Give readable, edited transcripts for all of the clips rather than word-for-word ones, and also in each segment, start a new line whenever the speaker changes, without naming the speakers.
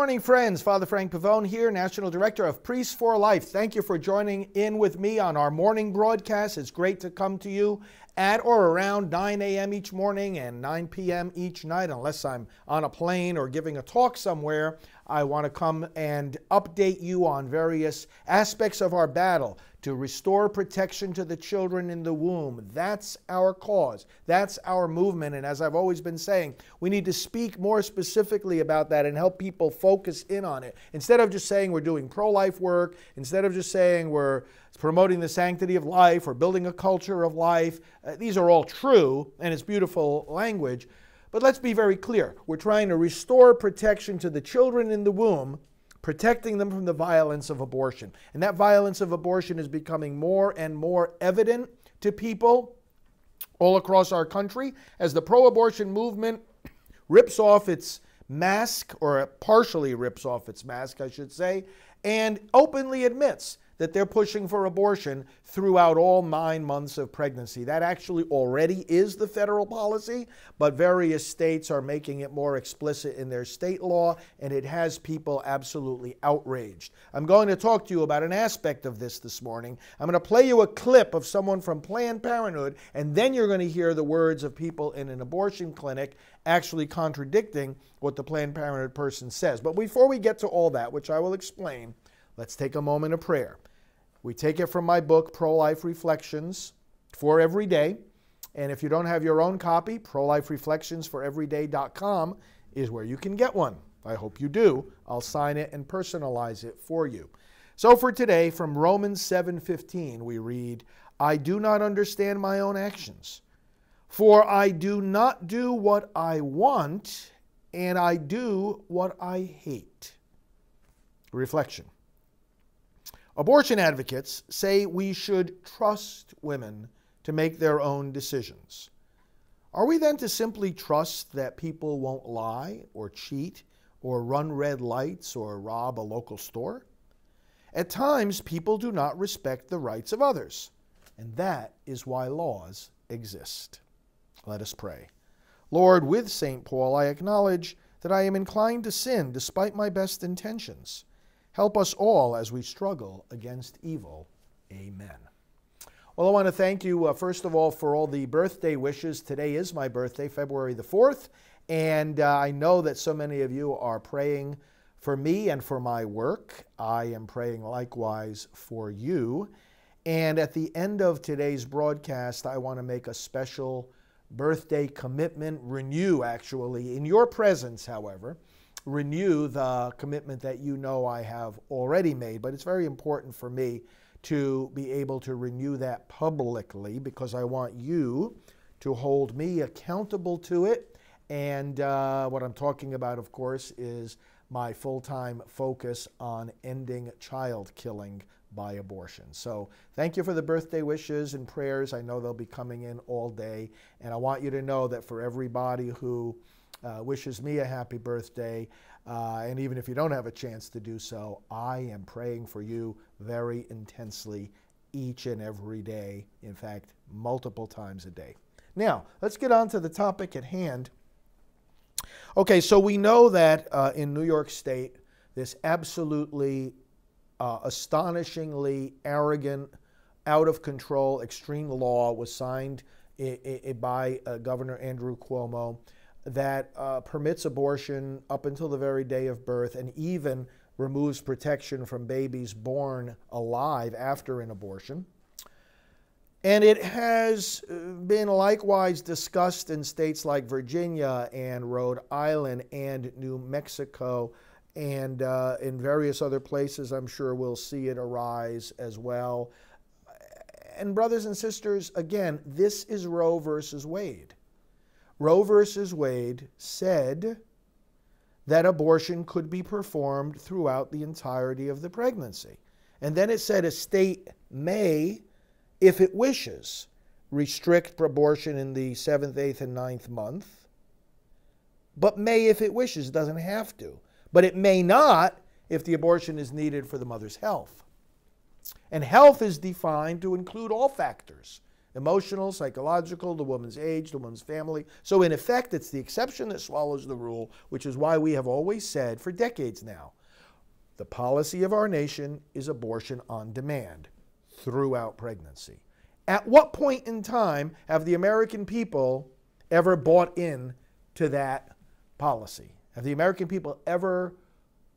morning, friends. Father Frank Pavone here, National Director of Priests for Life. Thank you for joining in with me on our morning broadcast. It's great to come to you at or around 9 a.m. each morning and 9 p.m. each night, unless I'm on a plane or giving a talk somewhere. I want to come and update you on various aspects of our battle to restore protection to the children in the womb. That's our cause. That's our movement. And as I've always been saying, we need to speak more specifically about that and help people focus in on it. Instead of just saying we're doing pro-life work, instead of just saying we're promoting the sanctity of life or building a culture of life, these are all true and it's beautiful language. But let's be very clear. We're trying to restore protection to the children in the womb, protecting them from the violence of abortion. And that violence of abortion is becoming more and more evident to people all across our country as the pro-abortion movement rips off its mask, or partially rips off its mask, I should say, and openly admits that they're pushing for abortion throughout all 9 months of pregnancy. That actually already is the federal policy, but various states are making it more explicit in their state law, and it has people absolutely outraged. I'm going to talk to you about an aspect of this morning. I'm going to play you a clip of someone from Planned Parenthood, and then you're going to hear the words of people in an abortion clinic actually contradicting what the Planned Parenthood person says. But before we get to all that, which I will explain, let's take a moment of prayer. We take it from my book, Pro-Life Reflections for Every Day. And if you don't have your own copy, prolifereflectionsforeveryday.com is where you can get one. I hope you do. I'll sign it and personalize it for you. So for today, from Romans 7:15, we read, I do not understand my own actions, for I do not do what I want, and I do what I hate. Reflection. Abortion advocates say we should trust women to make their own decisions. Are we then to simply trust that people won't lie or cheat or run red lights or rob a local store? At times, people do not respect the rights of others, and that is why laws exist. Let us pray. Lord, with St. Paul, I acknowledge that I am inclined to sin despite my best intentions. Help us all as we struggle against evil. Amen. Well, I want to thank you, first of all, for all the birthday wishes. Today is my birthday, February the 4th, and I know that so many of you are praying for me and for my work. I am praying likewise for you. And at the end of today's broadcast, I want to make a special birthday commitment, renew actually, in your presence, however, renew the commitment that you know I have already made. But it's very important for me to be able to renew that publicly because I want you to hold me accountable to it. And what I'm talking about, of course, is my full-time focus on ending child killing by abortion. So thank you for the birthday wishes and prayers. I know they'll be coming in all day. And I want you to know that for everybody who wishes me a happy birthday, and even if you don't have a chance to do so, I am praying for you very intensely each and every day, in fact, multiple times a day. Now, let's get on to the topic at hand. Okay, so we know that in New York State, this absolutely astonishingly arrogant, out of control, extreme law was signed by Governor Andrew Cuomo that permits abortion up until the very day of birth and even removes protection from babies born alive after an abortion. And it has been likewise discussed in states like Virginia and Rhode Island and New Mexico, and in various other places I'm sure we'll see it arise as well. And brothers and sisters, again, this is Roe versus Wade. Roe versus Wade said that abortion could be performed throughout the entirety of the pregnancy. And then it said a state may, if it wishes, restrict abortion in the 7th, 8th, and 9th month, but may if it wishes. It doesn't have to. But it may not if the abortion is needed for the mother's health. And health is defined to include all factors. Emotional, psychological, the woman's age, the woman's family. So in effect, it's the exception that swallows the rule, which is why we have always said for decades now, the policy of our nation is abortion on demand throughout pregnancy. At what point in time have the American people ever bought in to that policy? Have the American people ever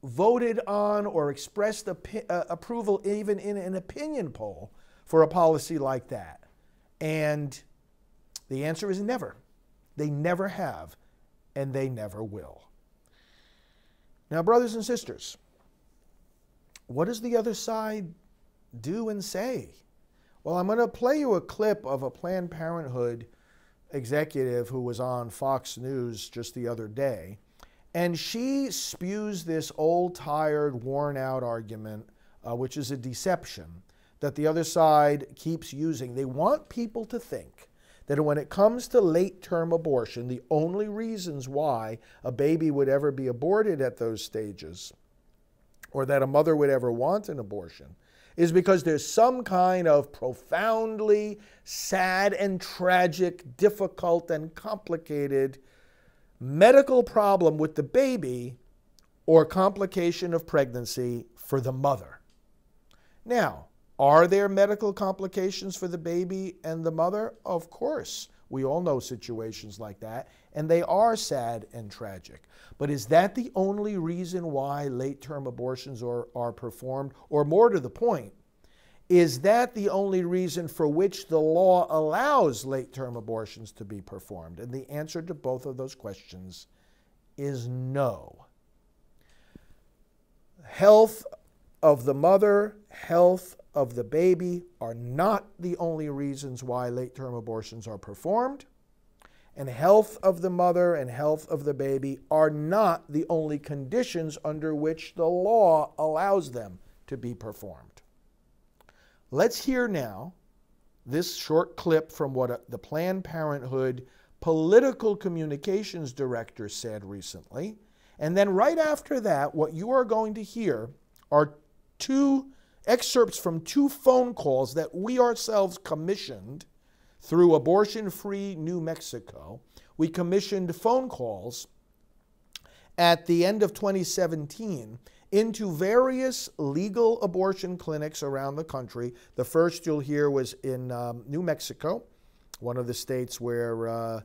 voted on or expressed approval even in an opinion poll for a policy like that? And the answer is never. They never have, and they never will. Now, brothers and sisters, what does the other side do and say? Well, I'm going to play you a clip of a Planned Parenthood executive who was on Fox News just the other day, and she spews this old, tired, worn-out argument, which is a deception, that the other side keeps using. They want people to think that when it comes to late-term abortion, the only reasons why a baby would ever be aborted at those stages, or that a mother would ever want an abortion, is because there's some kind of profoundly sad and tragic, difficult and complicated medical problem with the baby or complication of pregnancy for the mother. Now, are there medical complications for the baby and the mother? Of course. We all know situations like that, and they are sad and tragic. But is that the only reason why late-term abortions are performed? Or more to the point, is that the only reason for which the law allows late-term abortions to be performed? And the answer to both of those questions is no. Health of the mother, health of the baby are not the only reasons why late-term abortions are performed, and health of the mother and health of the baby are not the only conditions under which the law allows them to be performed. Let's hear now this short clip from what the Planned Parenthood political communications director said recently, and then right after that, what you are going to hear are two excerpts from two phone calls that we ourselves commissioned through Abortion Free New Mexico. We commissioned phone calls at the end of 2017 into various legal abortion clinics around the country. The first you'll hear was in New Mexico, one of the states where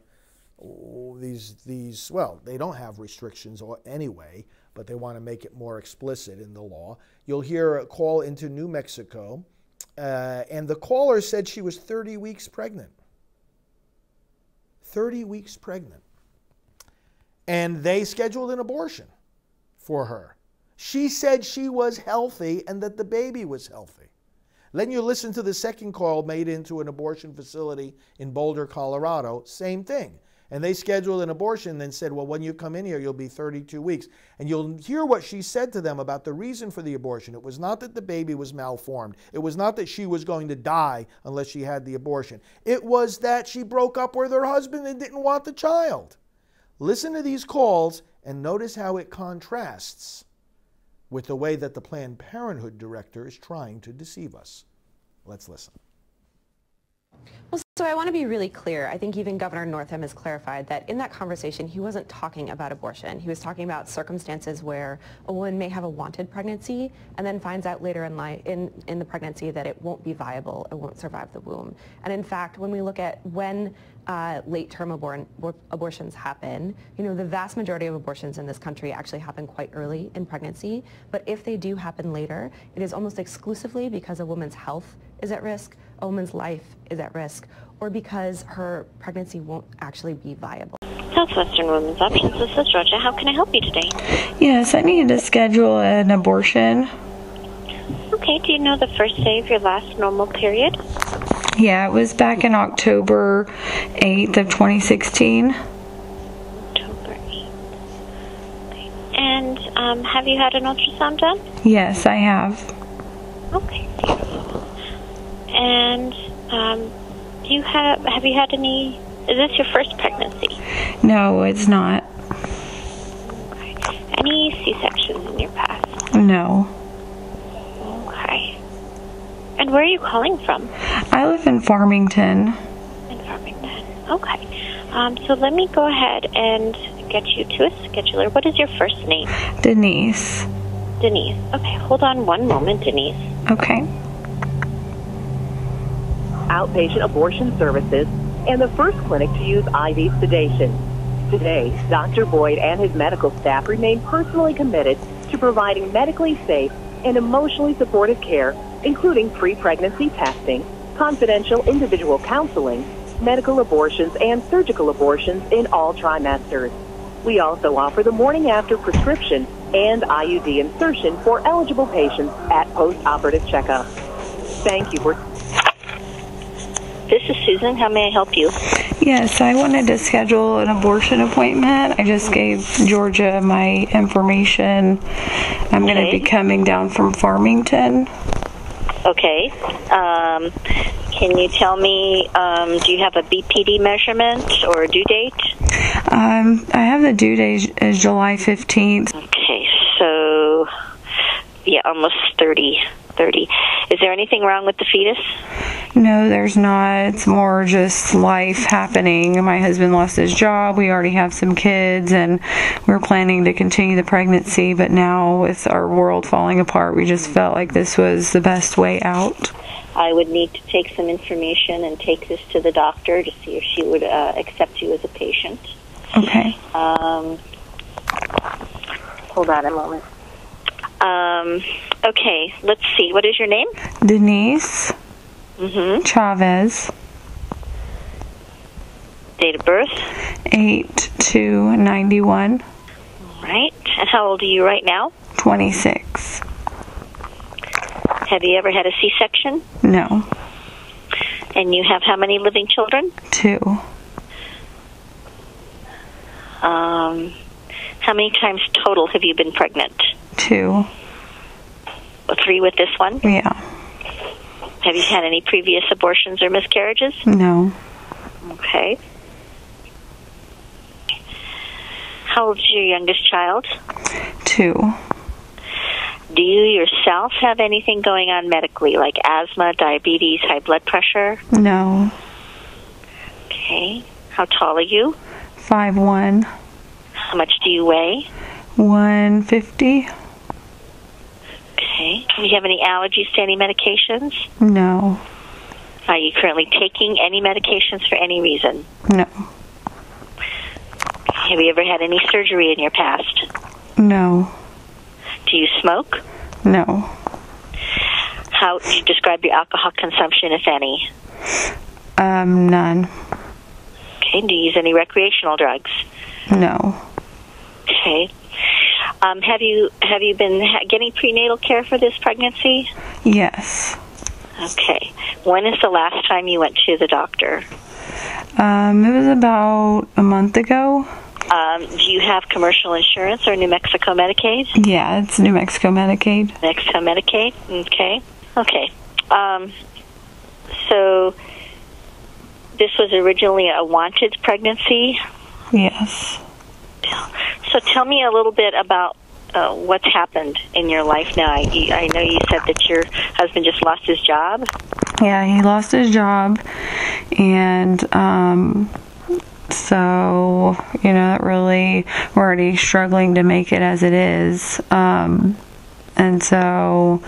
well, they don't have restrictions anyway, but they want to make it more explicit in the law. You'll hear a call into New Mexico, and the caller said she was 30 weeks pregnant. 30 weeks pregnant. And they scheduled an abortion for her. She said she was healthy and that the baby was healthy. Then you listen to the second call made into an abortion facility in Boulder, Colorado, same thing. And they scheduled an abortion and then said, well, when you come in here, you'll be 32 weeks. And you'll hear what she said to them about the reason for the abortion. It was not that the baby was malformed. It was not that she was going to die unless she had the abortion. It was that she broke up with her husband and didn't want the child. Listen to these calls and notice how it contrasts with the way that the Planned Parenthood director is trying to deceive us. Let's listen.
Well, so I want to be really clear. I think even Governor Northam has clarified that in that conversation, he wasn't talking about abortion. He was talking about circumstances where a woman may have a wanted pregnancy and then finds out later in life, in the pregnancy, that it won't be viable, it won't survive the womb. And in fact, when we look at when late-term abortions happen, you know, the vast majority of abortions in this country actually happen quite early in pregnancy. But if they do happen later, it is almost exclusively because a woman's health is at risk, a woman's life is at risk, or because her pregnancy won't actually be viable.
Southwestern Women's Options, this is Georgia. How can I help you today?
Yes, I need to schedule an abortion.
Okay, do you know the first day of your last normal period?
Yeah, it was back in October 8th of 2016.
October 8th. Okay. And have you had an ultrasound done?
Yes, I have.
Okay, beautiful. And have you had any, is this your first pregnancy?
No, it's not.
Okay. Any C-sections in your past?
No.
Okay. And And where are you calling from?
I live in Farmington.
In Farmington. Okay. So let me go ahead and get you to a scheduler. What is your first name?
Denise.
Denise. Okay, hold on one moment, Denise.
Okay.
Outpatient abortion services, and the first clinic to use IV sedation. Today, Dr. Boyd and his medical staff remain personally committed to providing medically safe and emotionally supportive care, including pre-pregnancy testing, confidential individual counseling, medical abortions, and surgical abortions in all trimesters. We also offer the morning after prescription and IUD insertion for eligible patients at post-operative checkup. Thank you for...
This is Susan. How may I help you?
Yes, I wanted to schedule an abortion appointment. I just gave Georgia my information. I'm going to be coming down from Farmington.
Okay. Can you tell me, do you have a BPD measurement or a due date?
I have the due date is July 15th.
Okay, so, yeah, almost 30. Is there anything wrong with the fetus?
No, there's not. It's more just life happening. My husband lost his job. We already have some kids, and we're planning to continue the pregnancy. But now, with our world falling apart, we just felt like this was the best way out.
I would need to take some information and take this to the doctor to see if she would accept you as a patient.
Okay.
Hold on a moment. Okay, let's see. What is your name?
Denise Chavez.
Date of birth?
8/2/91.
All right. And how old are you right now?
26.
Have you ever had a C-section?
No.
And you have how many living children?
2.
How many times total have you been pregnant?
2.
3 with this one?
Yeah.
Have you had any previous abortions or miscarriages?
No.
Okay. How old is your youngest child?
2.
Do you yourself have anything going on medically, like asthma, diabetes, high blood pressure?
No.
Okay. How tall are you?
5'1".
How much do you weigh?
150.
Okay. Do you have any allergies to any medications?
No.
Are you currently taking any medications for any reason?
No.
Have you ever had any surgery in your past?
No.
Do you smoke?
No.
How do you describe your alcohol consumption, if any?
None.
Okay. Do you use any recreational drugs?
No.
Okay. Have you been getting prenatal care for this pregnancy?
Yes.
Okay. When is the last time you went to the doctor?
It was about a month ago.
Do you have commercial insurance or New Mexico Medicaid?
Yeah, it's New Mexico Medicaid.
New Mexico Medicaid? Okay. Okay. So this was originally a wanted pregnancy?
Yes.
So tell me a little bit about what's happened in your life now. I know you said that your husband just lost his job.
Yeah, he lost his job, and so, you know, it really, we're already struggling to make it as it is, and so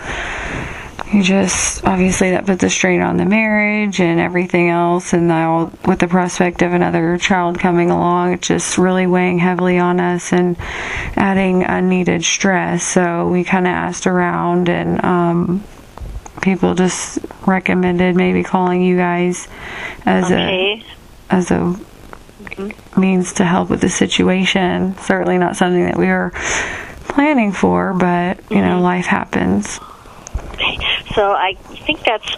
you just, obviously that puts a strain on the marriage and everything else, and now with the prospect of another child coming along, it's just really weighing heavily on us and adding unneeded stress. So we kind of asked around, and people just recommended maybe calling you guys as a means to help with the situation. Certainly not something that we were planning for, but you know, life happens.
So I think that's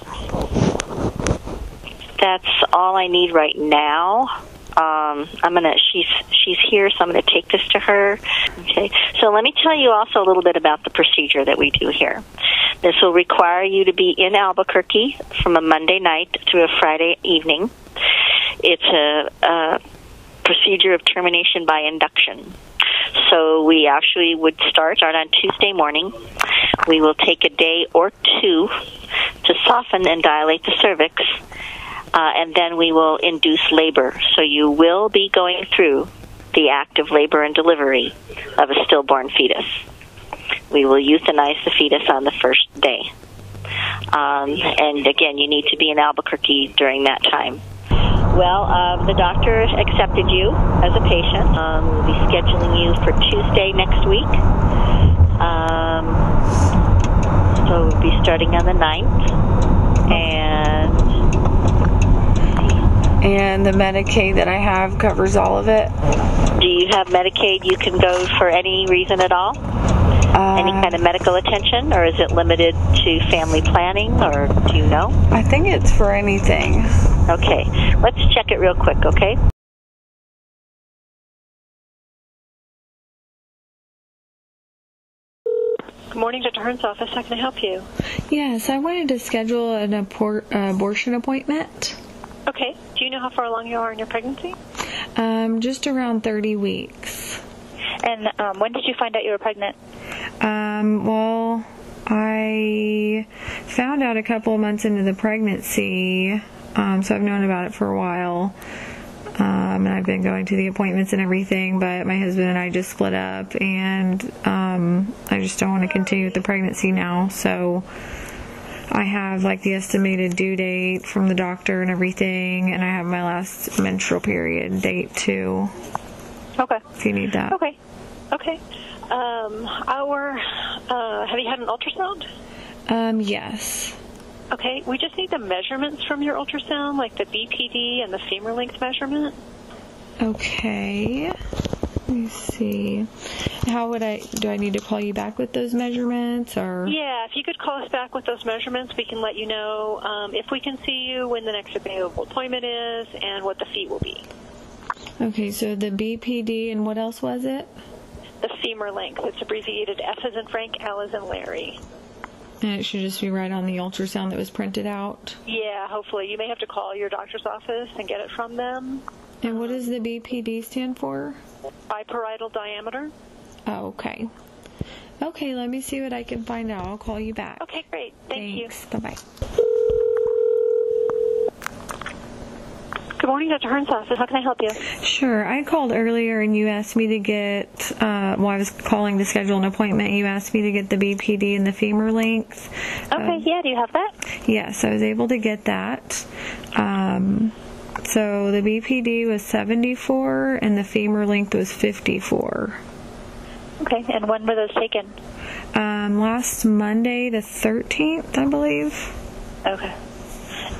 all I need right now. She's here, so I'm gonna take this to her. Okay. So let me tell you also a little bit about the procedure that we do here. This will require you to be in Albuquerque from a Monday night through a Friday evening. It's a procedure of termination by induction. So we actually would start on Tuesday morning. We will take a day or two to to soften and dilate the cervix, and then we will induce labor. So you will be going through the act of labor and delivery of a stillborn fetus. We will euthanize the fetus on the first day. And again, you need to be in Albuquerque during that time. Well, the doctor accepted you as a patient. We'll be scheduling you for Tuesday next week. So we'll be starting on the 9th.
And the Medicaid that I have covers all of it.
Do you have Medicaid you can go for any reason at all? Any kind of medical attention, or is it limited to family planning, or do you know?
I think it's for anything.
Okay, let's check it real quick, okay?
Good morning, Dr. Hearn's office. How can I help you?
Yes, I wanted to schedule an abortion appointment.
Okay. Do you know how far along you are in your pregnancy?
Just around 30 weeks.
And when did you find out you were pregnant?
Well, I found out a couple of months into the pregnancy, so I've known about it for a while. And I've been going to the appointments and everything, but my husband and I just split up, and I just don't want to continue with the pregnancy now, so I have like the estimated due date from the doctor and everything, and I have my last menstrual period date too.
Okay.
If you need that.
Okay. Okay. Have you had an ultrasound?
Yes.
Okay. We just need the measurements from your ultrasound, like the BPD and the femur length measurement.
Okay. Let me see. Do I need to call you back with those measurements, or?
Yeah, if you could call us back with those measurements, we can let you know if we can see you, when the next available appointment is, and what the fee will be.
Okay, so the BPD, and what else was it?
The femur length. It's abbreviated F as in Frank, L as in Larry.
And it should just be right on the ultrasound that was printed out?
Yeah, hopefully. You may have to call your doctor's office and get it from them.
And what does the BPD stand for?
Biparietal diameter.
Oh, okay. Okay, let me see what I can find out. I'll call you back.
Okay, great. Thanks.
Bye-bye.
Good morning, Dr. Hearn's office. How can I help you?
Sure. I called earlier and you asked me to get, I was calling to schedule an appointment. You asked me to get the BPD and the femur length.
Okay, yeah. Do you have that?
Yes, I was able to get that. So the BPD was 74 and the femur length was 54.
Okay, and when were those taken?
Last Monday, the 13th, I believe.
Okay.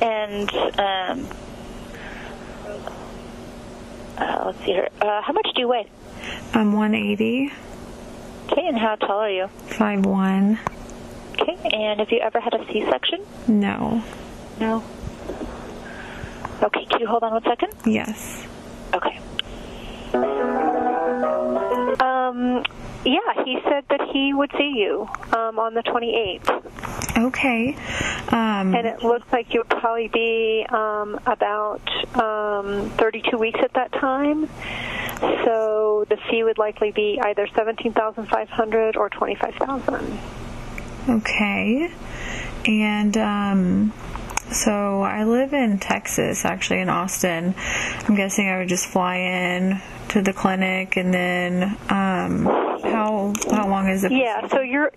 And, let's see here. How much do you weigh?
I'm 180.
Okay, and how tall are you?
5'1".
Okay, and have you ever had a C-section?
No.
No. Okay, can you hold on 1 second?
Yes.
Okay. Yeah, he said that he would see you on the 28th.
Okay.
And it looks like you'll probably be about 32 weeks at that time. So the fee would likely be either $17,500 or $25,000.
Okay. And so I live in Texas, actually in Austin. I'm guessing I would just fly in to the clinic, and then how long is it?
So your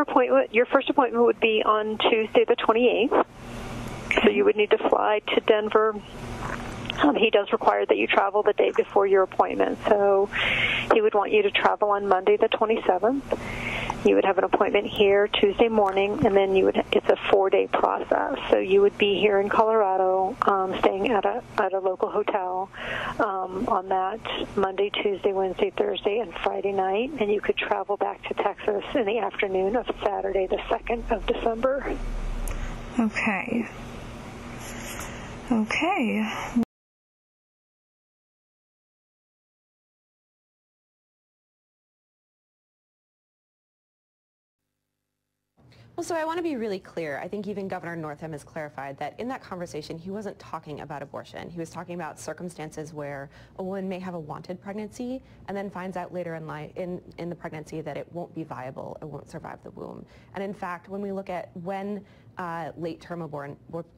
appointment, your first appointment would be on Tuesday the 28th. Okay. So you would need to fly to Denver. He does require that you travel the day before your appointment. So he would want you to travel on Monday the 27th. You would have an appointment here Tuesday morning, and then it's a 4-day process. So you would be here in Colorado, staying at a local hotel on that Monday, Tuesday, Wednesday, Thursday, and Friday night, and you could travel back to Texas in the afternoon of Saturday, the 2nd of December.
Okay. Okay.
Well, so I want to be really clear. I think even Governor Northam has clarified that in that conversation, he wasn't talking about abortion. He was talking about circumstances where a woman may have a wanted pregnancy and then finds out later in life, in the pregnancy, that it won't be viable, it won't survive the womb. And in fact, when we look at when late-term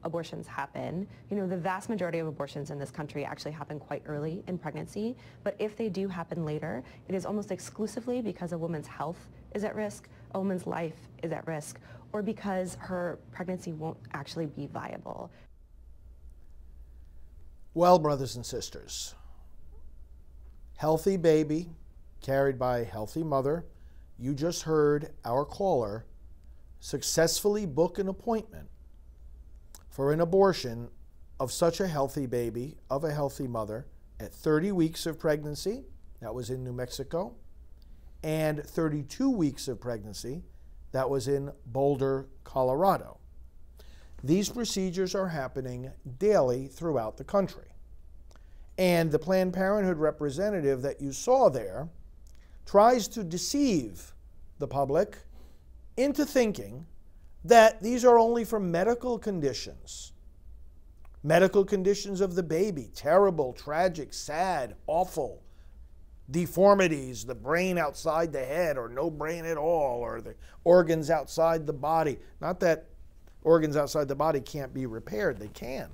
abortions happen, you know, the vast majority of abortions in this country actually happen quite early in pregnancy. But if they do happen later, it is almost exclusively because a woman's health is at risk, a woman's life is at risk, or because her pregnancy won't actually be viable.
Well, brothers and sisters, healthy baby carried by a healthy mother. You just heard our caller successfully book an appointment for an abortion of such a healthy baby, of a healthy mother, at 30 weeks of pregnancy. That was in New Mexico. And 32 weeks of pregnancy. That was in Boulder, Colorado. These procedures are happening daily throughout the country. And the Planned Parenthood representative that you saw there tries to deceive the public into thinking that these are only for medical conditions. Medical conditions of the baby, terrible, tragic, sad, awful. Deformities, the brain outside the head, or no brain at all, or the organs outside the body. Not that organs outside the body can't be repaired, they can.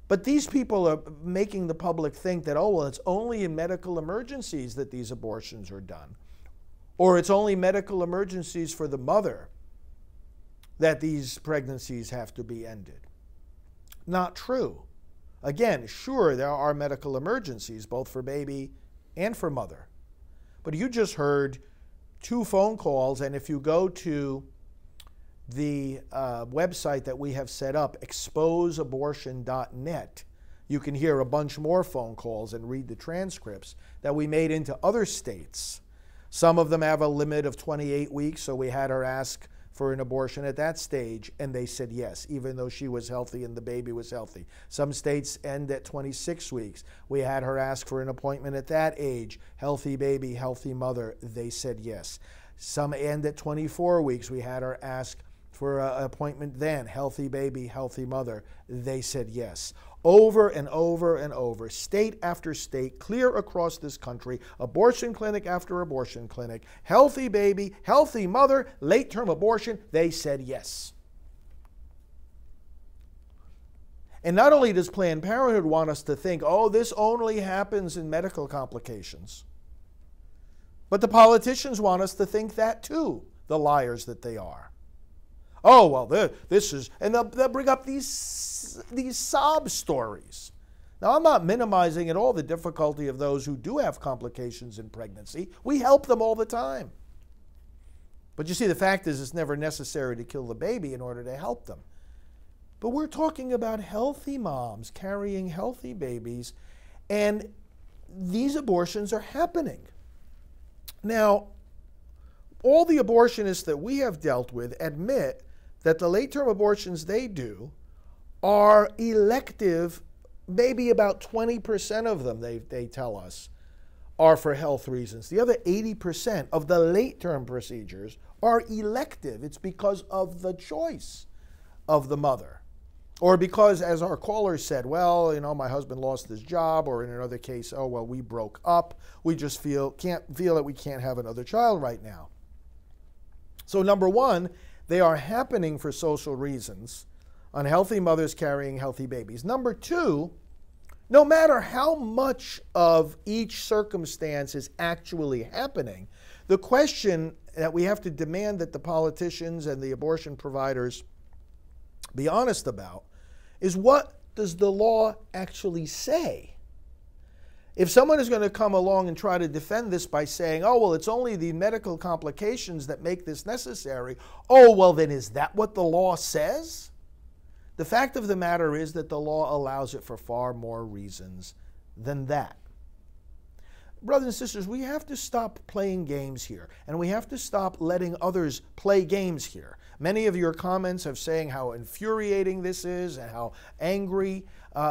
But these people are making the public think that, oh, well, it's only in medical emergencies that these abortions are done. Or it's only medical emergencies for the mother that these pregnancies have to be ended. Not true. Again, sure, there are medical emergencies, both for baby and for mother. But you just heard 2 phone calls, and if you go to the website that we have set up, exposeabortion.net, you can hear a bunch more phone calls and read the transcripts that we made into other states. Some of them have a limit of 28 weeks, so we had her ask for an abortion at that stage, and they said yes, even though she was healthy and the baby was healthy. Some states end at 26 weeks. We had her ask for an appointment at that age. Healthy baby, healthy mother, they said yes. Some end at 24 weeks. We had her ask for an appointment then. Healthy baby, healthy mother, they said yes. Over and over and over, state after state, clear across this country, abortion clinic after abortion clinic, healthy baby, healthy mother, late-term abortion, they said yes. And not only does Planned Parenthood want us to think, oh, this only happens in medical complications, but the politicians want us to think that too, the liars that they are. Oh, well, this is, and they'll bring up these sob stories. Now, I'm not minimizing at all the difficulty of those who do have complications in pregnancy. We help them all the time. But you see, the fact is, it's never necessary to kill the baby in order to help them. But we're talking about healthy moms carrying healthy babies, and these abortions are happening. Now, all the abortionists that we have dealt with admit that the late-term abortions they do are elective. Maybe about 20% of them, they tell us, are for health reasons. The other 80% of the late-term procedures are elective. It's because of the choice of the mother. Or because, as our caller said, well, you know, my husband lost his job, or in another case, oh, well, we broke up. We just can't feel that we can't have another child right now. So number one, they are happening for social reasons, unhealthy mothers carrying healthy babies. Number two, no matter how much of each circumstance is actually happening, the question that we have to demand that the politicians and the abortion providers be honest about is, what does the law actually say? If someone is going to come along and try to defend this by saying, oh, well, it's only the medical complications that make this necessary, oh, well, then is that what the law says? The fact of the matter is that the law allows it for far more reasons than that. Brothers and sisters, we have to stop playing games here, and we have to stop letting others play games here. Many of your comments are saying how infuriating this is and how angry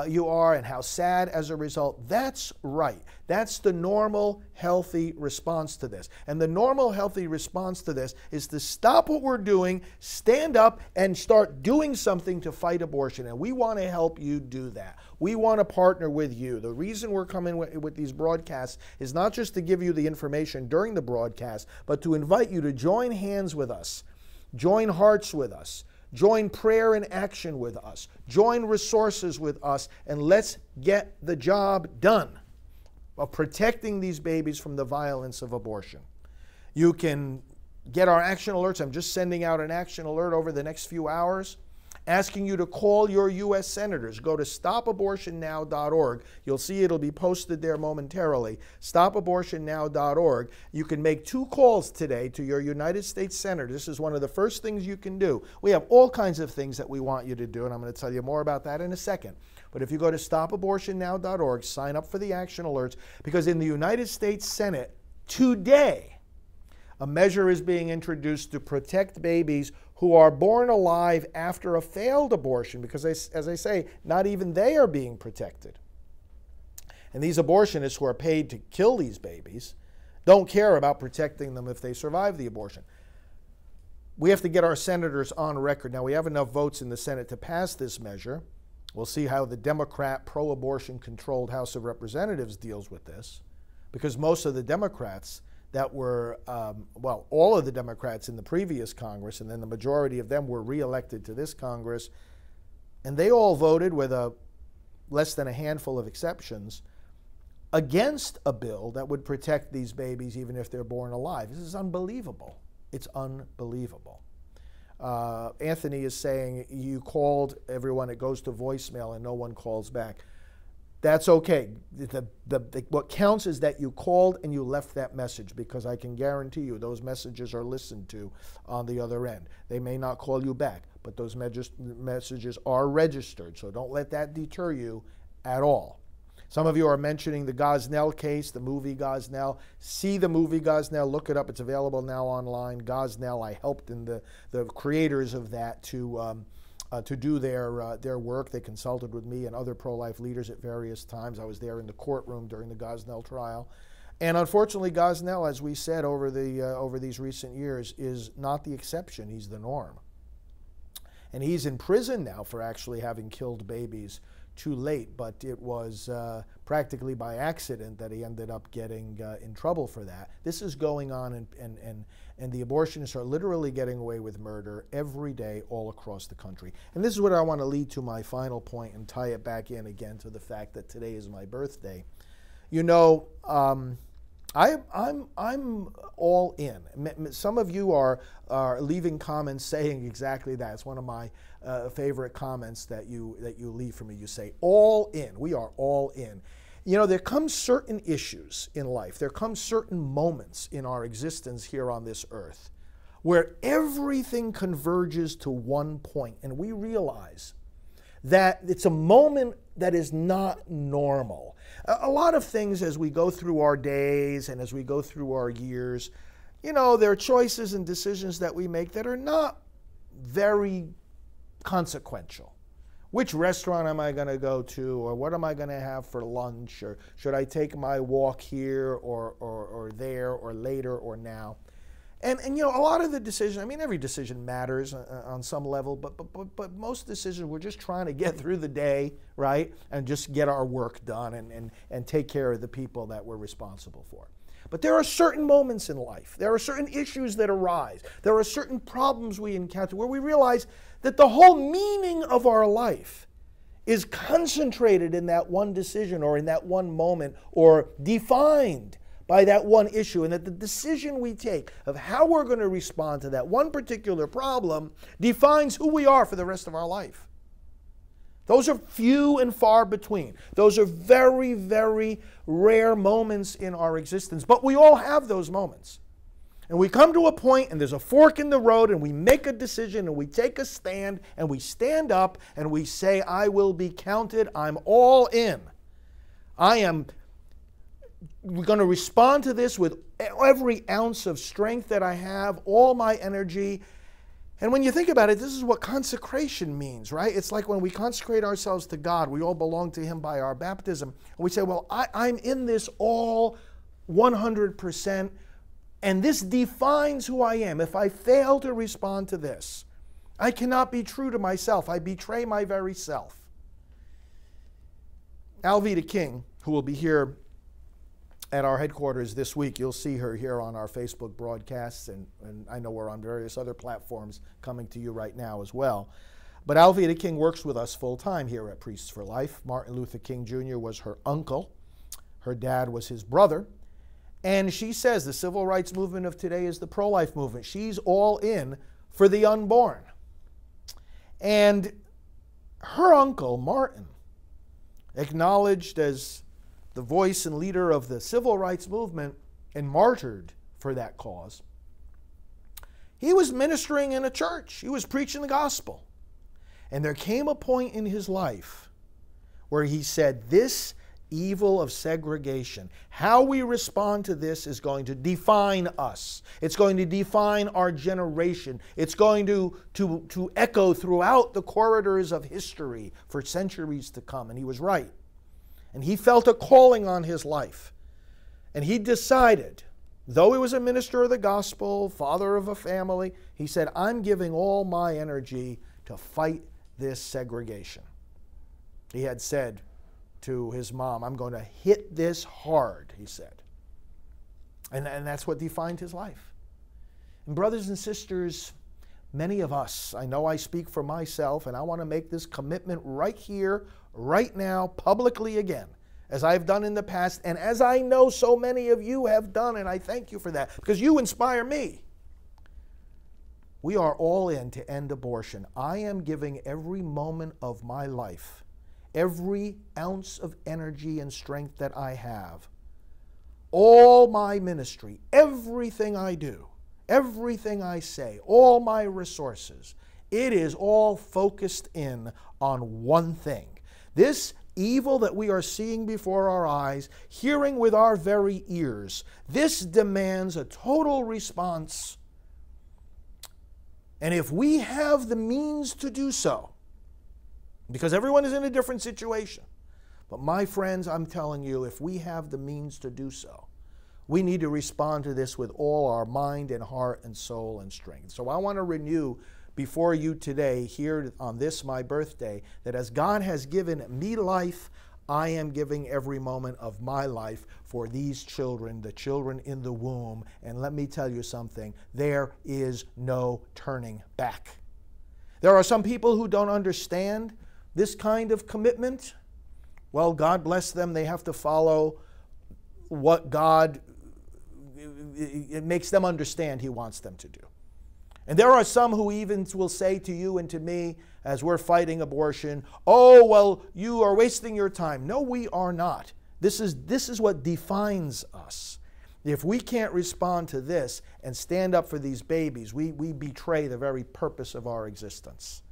you are and how sad as a result. That's right. That's the normal, healthy response to this. And the normal, healthy response to this is to stop what we're doing, stand up, and start doing something to fight abortion. And we want to help you do that. We want to partner with you. The reason we're coming with these broadcasts is not just to give you the information during the broadcast, but to invite you to join hands with us, join hearts with us, join prayer and action with us, join resources with us, and let's get the job done of protecting these babies from the violence of abortion. You can get our action alerts. I'm just sending out an action alert over the next few hours, asking you to call your U.S. senators. Go to stopabortionnow.org. You'll see it'll be posted there momentarily. Stopabortionnow.org. You can make 2 calls today to your United States senator. This is one of the first things you can do. We have all kinds of things that we want you to do, and I'm going to tell you more about that in a second. But if you go to stopabortionnow.org, sign up for the action alerts, because in the United States Senate today, a measure is being introduced to protect babies who are born alive after a failed abortion, because as I say, not even they are being protected. And these abortionists who are paid to kill these babies don't care about protecting them if they survive the abortion. We have to get our senators on record. Now, we have enough votes in the Senate to pass this measure. We'll see how the Democrat pro-abortion controlled House of Representatives deals with this, because most of the Democrats that were, well, all of the Democrats in the previous Congress, and then the majority of them were reelected to this Congress, and they all voted, with less than a handful of exceptions, against a bill that would protect these babies even if they're born alive. This is unbelievable. It's unbelievable. Anthony is saying, you called everyone, it goes to voicemail and no one calls back. That's okay. What counts is that you called and you left that message, because I can guarantee you those messages are listened to on the other end. They may not call you back, but those messages are registered, so don't let that deter you at all. Some of you are mentioning the Gosnell case, the movie Gosnell. See the movie Gosnell, look it up. It's available now online. Gosnell, I helped in the creators of that to do their work. They consulted with me and other pro-life leaders at various times. I was there in the courtroom during the Gosnell trial. And unfortunately, Gosnell, as we said over these recent years, is not the exception. He's the norm. And he's in prison now for actually having killed babies too late, but it was practically by accident that he ended up getting in trouble for that. This is going on, and the abortionists are literally getting away with murder every day all across the country. And this is what I want to lead to my final point and tie it back in again to the fact that today is my birthday. You know, I'm all in. Some of you are leaving comments saying exactly that. It's one of my favorite comments that you leave for me. You say, all in. We are all in. You know, there come certain issues in life. There come certain moments in our existence here on this earth where everything converges to one point, and we realize that it's a moment that is not normal. A lot of things as we go through our days and as we go through our years, you know, there are choices and decisions that we make that are not very consequential. Which restaurant am I going to go to, or what am I going to have for lunch, or should I take my walk here or there or later or now? And you know, a lot of the decisions, I mean, every decision matters on some level, but most decisions, we're just trying to get through the day, right, and just get our work done and take care of the people that we're responsible for. But there are certain moments in life, there are certain issues that arise, there are certain problems we encounter where we realize that the whole meaning of our life is concentrated in that one decision or in that one moment, or defined by that one issue, and that the decision we take of how we're going to respond to that one particular problem defines who we are for the rest of our life. Those are few and far between. Those are very, very rare moments in our existence, but we all have those moments. And we come to a point and there's a fork in the road and we make a decision and we take a stand and we stand up and we say, I will be counted. I'm all in. We're going to respond to this with every ounce of strength that I have, all my energy. And when you think about it, this is what consecration means, right? It's like when we consecrate ourselves to God, we all belong to Him by our baptism. And we say, well, I'm in this all 100%, and this defines who I am. If I fail to respond to this, I cannot be true to myself. I betray my very self. Alveda King, who will be here at our headquarters this week, you'll see her here on our Facebook broadcasts, and I know we're on various other platforms coming to you right now as well. But Alveda King works with us full-time here at Priests for Life. Martin Luther King Jr. was her uncle. Her dad was his brother. And she says the civil rights movement of today is the pro-life movement. She's all in for the unborn. And her uncle, Martin, acknowledged as the voice and leader of the civil rights movement and martyred for that cause, he was ministering in a church. He was preaching the gospel. And there came a point in his life where he said, this evil of segregation, how we respond to this is going to define us. It's going to define our generation. It's going to echo throughout the corridors of history for centuries to come. And he was right. And he felt a calling on his life. And he decided, though he was a minister of the gospel, father of a family, he said, I'm giving all my energy to fight this segregation. He had said to his mom, I'm going to hit this hard, he said. And that's what defined his life. And brothers and sisters, many of us, I know I speak for myself, and I want to make this commitment right here, right now, publicly again, as I've done in the past, and as I know so many of you have done, and I thank you for that, because you inspire me. We are all in to end abortion. I am giving every moment of my life, every ounce of energy and strength that I have, all my ministry, everything I do, everything I say, all my resources, it is all focused in on one thing. This evil that we are seeing before our eyes, hearing with our very ears, this demands a total response. And if we have the means to do so, because everyone is in a different situation, but my friends, I'm telling you, if we have the means to do so, we need to respond to this with all our mind and heart and soul and strength. So I want to renew before you today, here on this my birthday, that as God has given me life, I am giving every moment of my life for these children, the children in the womb. And let me tell you something, there is no turning back. There are some people who don't understand this kind of commitment. Well, God bless them. They have to follow what God, it makes them understand He wants them to do. And there are some who even will say to you and to me, as we're fighting abortion, oh, well, you are wasting your time. No, we are not. This is what defines us. If we can't respond to this and stand up for these babies, we betray the very purpose of our existence.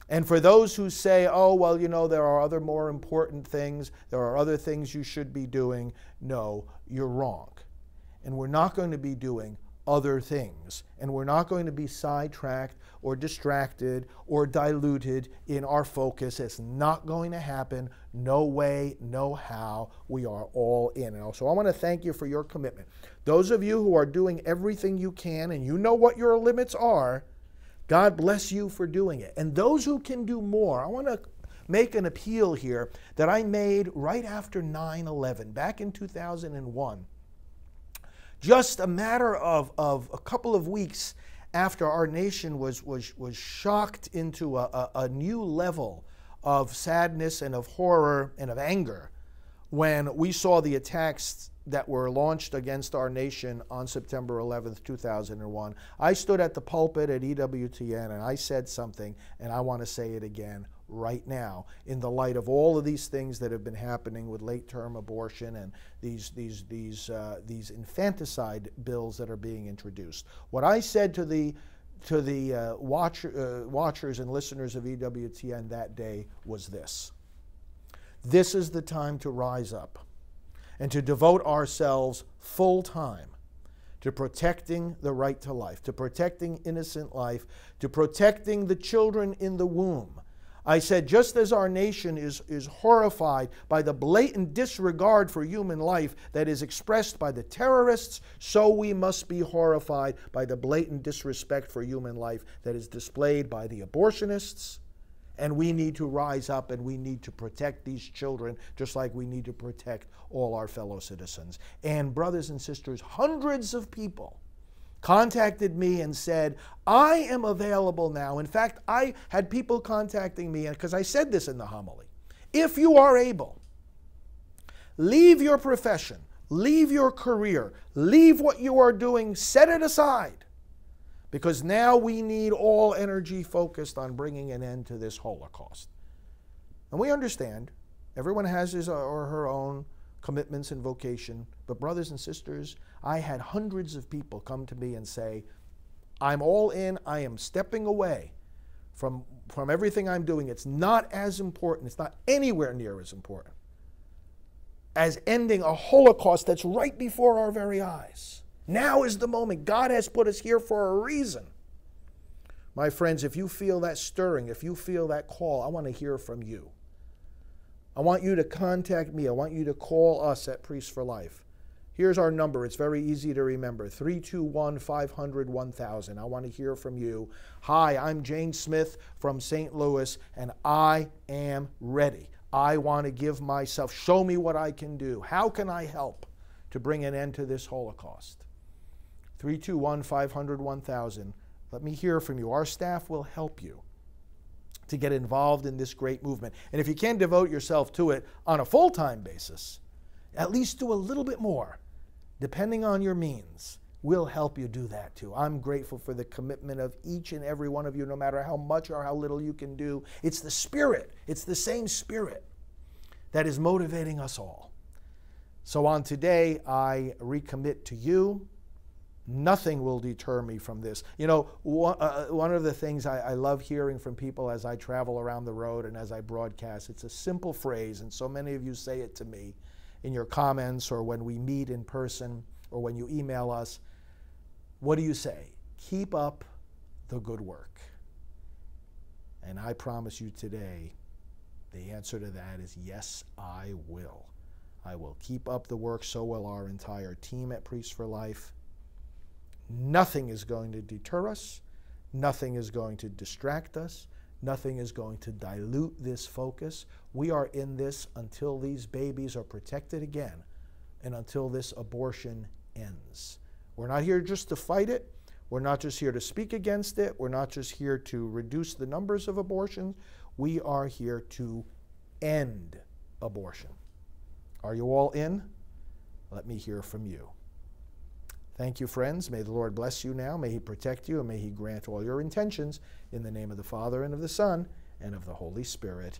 And for those who say, oh, well, you know, there are other more important things, there are other things you should be doing, no, you're wrong. And we're not going to be doing other things. And we're not going to be sidetracked or distracted or diluted in our focus. It's not going to happen. No way, no how. We are all in. And so I want to thank you for your commitment. Those of you who are doing everything you can and you know what your limits are, God bless you for doing it. And those who can do more, I want to make an appeal here that I made right after 9/11, back in 2001. Just a matter of a couple of weeks after our nation was shocked into a new level of sadness and of horror and of anger when we saw the attacks that were launched against our nation on September 11th, 2001. I stood at the pulpit at EWTN and I said something, and I want to say it again right now, in the light of all of these things that have been happening with late-term abortion and these infanticide bills that are being introduced. What I said to the watchers and listeners of EWTN that day was this: this is the time to rise up and to devote ourselves full time to protecting the right to life, to protecting innocent life, to protecting the children in the womb. I said, just as our nation is horrified by the blatant disregard for human life that is expressed by the terrorists, so we must be horrified by the blatant disrespect for human life that is displayed by the abortionists. And we need to rise up and we need to protect these children just like we need to protect all our fellow citizens. And brothers and sisters, hundreds of people contacted me and said, I am available now. In fact, I had people contacting me, because I said this in the homily. If you are able, leave your profession, leave your career, leave what you are doing, set it aside. Because now we need all energy focused on bringing an end to this Holocaust. And we understand, everyone has his or her own commitments and vocation, but brothers and sisters, I had hundreds of people come to me and say, I'm all in, I am stepping away from everything I'm doing. It's not as important, it's not anywhere near as important as ending a Holocaust that's right before our very eyes. Now is the moment. God has put us here for a reason. My friends, if you feel that stirring, if you feel that call, I want to hear from you. I want you to contact me. I want you to call us at Priests for Life. Here's our number. It's very easy to remember, 321-500-1000. I want to hear from you. Hi, I'm Jane Smith from St. Louis, and I am ready. I want to give myself. Show me what I can do. How can I help to bring an end to this Holocaust? 321-500-1000. Let me hear from you. Our staff will help you to get involved in this great movement. And if you can't devote yourself to it on a full-time basis, at least do a little bit more, depending on your means. We'll help you do that too. I'm grateful for the commitment of each and every one of you, no matter how much or how little you can do. It's the Spirit. It's the same Spirit that is motivating us all. So on today, I recommit to you. Nothing will deter me from this. You know, one of the things I love hearing from people as I travel around the road and as I broadcast, it's a simple phrase, and so many of you say it to me in your comments or when we meet in person or when you email us. What do you say? Keep up the good work. And I promise you today, the answer to that is yes, I will. I will keep up the work, so will our entire team at Priests for Life. Nothing is going to deter us. Nothing is going to distract us. Nothing is going to dilute this focus. We are in this until these babies are protected again and until this abortion ends. We're not here just to fight it. We're not just here to speak against it. We're not just here to reduce the numbers of abortions. We are here to end abortion. Are you all in? Let me hear from you. Thank you, friends. May the Lord bless you now. May He protect you, and may He grant all your intentions in the name of the Father, and of the Son, and of the Holy Spirit.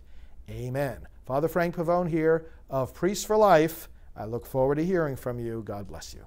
Amen. Father Frank Pavone here of Priests for Life. I look forward to hearing from you. God bless you.